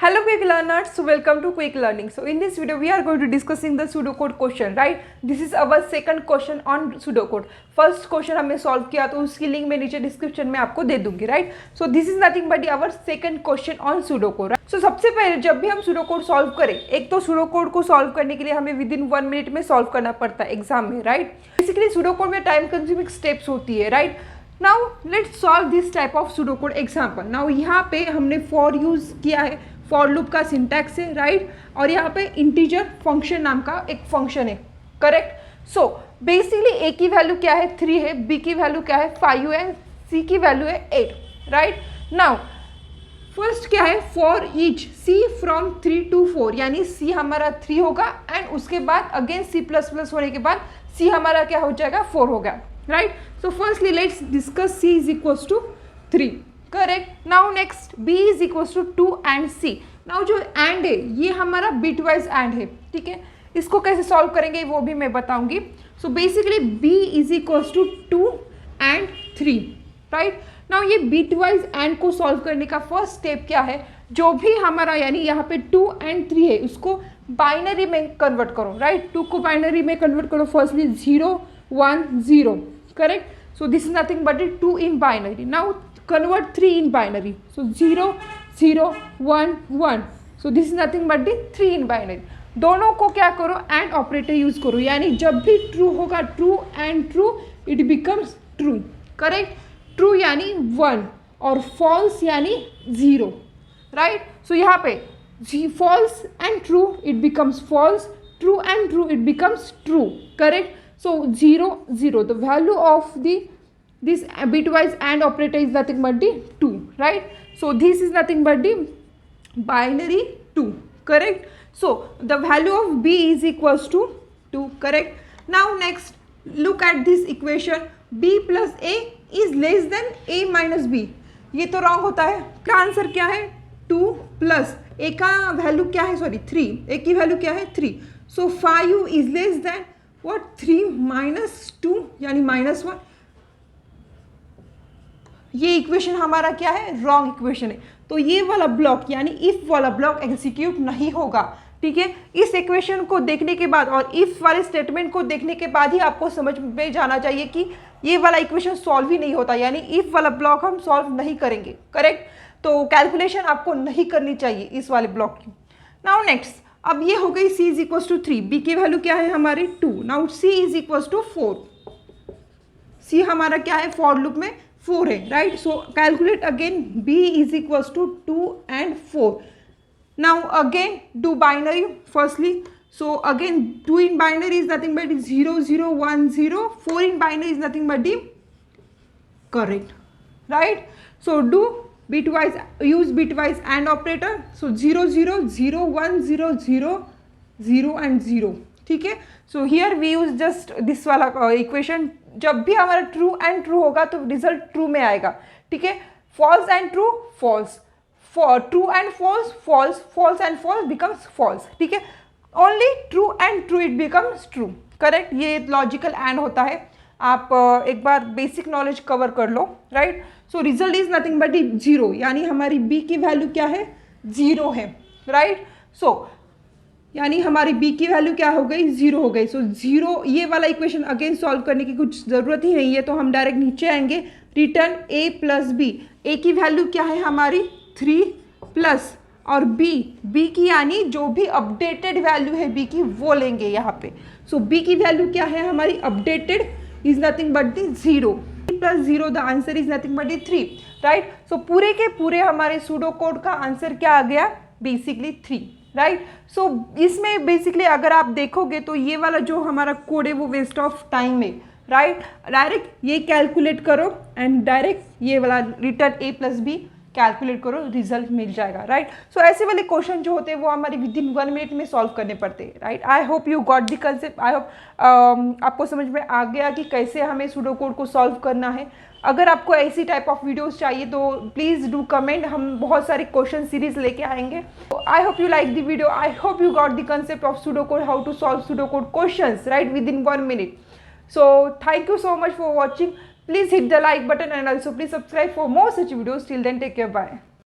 Hello quick learners, so welcome to quick learning. So in this video we are going to discussing the pseudocode question, right? This is our second question on pseudocode. First question हमने solve किया तो उसकी link मैं नीचे description में आपको दे दूंगी, right? So this is nothing but our second question on pseudocode. Right? So सबसे पहले जब भी हम pseudocode solve करें, एक तो pseudocode को solve करने के लिए हमें within 1 minute में solve करना पड़ता है एग्जाम में, right? Basically pseudocode में time consuming steps होती है, right? Now let's solve this type of pseudocode example. Now यहाँ पे हमने for यूज किया है, फॉर लूप का सिंटैक्स है, राइट? और यहाँ पे इंटीजर फंक्शन नाम का एक फंक्शन है, करेक्ट? सो बेसिकली ए की वैल्यू क्या है 3 है, बी की वैल्यू क्या है 5 है, सी की वैल्यू है 8, राइट? नाउ फर्स्ट क्या है for each c from 3 to 4, यानी सी हमारा 3 होगा एंड उसके बाद अगेन सी प्लस प्लस होने के बाद सी हमारा क्या हो जाएगा 4 होगा, right? So firstly let's discuss c is equals to 3, correct? Now next b is equals to 2 and c. Now जो एंड है ये हमारा बिट वाइज एंड है, ठीक है? इसको कैसे सॉल्व करेंगे वो भी मैं बताऊंगी. So basically b is equals to 2 and 3, right? Now ये बिट वाइज एंड को सॉल्व करने का फर्स्ट स्टेप क्या है, जो भी हमारा यानी यहाँ पे 2 एंड 3 है उसको बाइनरी में कन्वर्ट करो, राइट? 2 को बाइनरी में कन्वर्ट करो. Firstly 0 1 0, correct? So this is nothing but 2 in binary. Now convert 3 in binary, so 0 0 1 1, so this is nothing but the 3 in binary. दोनों को क्या करो एंड ऑपरेटर यूज करो, यानी जब भी ट्रू होगा true and true it becomes true, correct? True यानी 1 और फॉल्स यानी 0, राइट? सो यहाँ पे false and true it becomes false, true and true it becomes true, correct? So 0 0, the value of the this bitwise and operator is nothing but the 2, right? So this is nothing but the binary 2, correct? So the value of b is equals to 2, correct? Now next look at this equation, b plus a is less than a minus b. ये तो wrong होता है. क्या answer क्या है 2 plus a का value क्या है, सॉरी 3, a की वैल्यू क्या है 3. सो 5 is less than what 3 minus 2 यानी -1. ये इक्वेशन हमारा क्या है, रॉन्ग इक्वेशन है. तो ये वाला ब्लॉक यानी इफ वाला ब्लॉक एग्जीक्यूट नहीं होगा, ठीक है? इस इक्वेशन को देखने के बाद और इफ वाले स्टेटमेंट को देखने के बाद ही आपको समझ में जाना चाहिए कि ये वाला इक्वेशन सॉल्व ही नहीं होता, यानी इफ वाला ब्लॉक हम सॉल्व नहीं करेंगे, करेक्ट? तो कैलकुलेशन आपको नहीं करनी चाहिए इस वाले ब्लॉक की. नाउ नेक्स्ट, अब ये हो गई c is equals to 3, b की वैल्यू क्या है हमारी 2. Now c is equals to 4, c हमारा क्या है फॉर लूप में 4 है, right? So calculate again b is equals to 2 and 4. Now again do binary firstly. So again 2 in binary is nothing but 0 0 1 0, 4 in binary is nothing but the correct, right? So do bitwise, use bitwise and operator. So 0 0 0 1 0 0 0 and 0, ठीक है? So here we use just this वाला equation. जब भी हमारा true and true होगा तो result true में आएगा, ठीक है? False and true false, true and false false, false and false becomes false, ठीक है? Only true and true it becomes true, correct? ये लॉजिकल एंड होता है. आप एक बार बेसिक नॉलेज कवर कर लो, right? So result is nothing but 0, यानी हमारी b की वैल्यू क्या है 0 है, राइट? सो यानी हमारी b की वैल्यू क्या हो गई 0 हो गई. सो 0, ये वाला इक्वेशन अगेन सॉल्व करने की कुछ ज़रूरत ही नहीं है, तो हम डायरेक्ट नीचे आएंगे. Return a plus b. a की वैल्यू क्या है हमारी 3 प्लस और b की यानी जो भी अपडेटेड वैल्यू है b की वो लेंगे यहाँ पे. सो b की वैल्यू क्या है हमारी updated is nothing but the 0 plus 0, the answer is nothing but the 3, right? So पूरे के पूरे हमारे सूडो कोड का आंसर क्या आ गया बेसिकली 3, राइट? सो इसमें बेसिकली अगर आप देखोगे तो ये वाला जो हमारा कोड है वो वेस्ट ऑफ टाइम है, राइट? डायरेक्ट ये कैलकुलेट करो एंड डायरेक्ट ये वाला return a plus b calculate करो, रिजल्ट मिल जाएगा, राइट? सो ऐसे वाले क्वेश्चन जो होते हैं वो हमारे विदिन 1 मिनट में सॉल्व करने पड़ते हैं, right? I hope you got the concept. I hope आपको समझ में आ गया कि कैसे हमें सूडो कोड को सॉल्व करना है. अगर आपको ऐसी टाइप ऑफ वीडियोस चाहिए तो प्लीज़ डू कमेंट, हम बहुत सारे क्वेश्चन सीरीज लेके आएंगे. I hope you like the video. I hope you got the concept of pseudo code, how to solve pseudo code questions, right, within 1 minute. So thank you so much for watching. Please hit the like button and also please subscribe for more such videos. Till then, take care. Bye.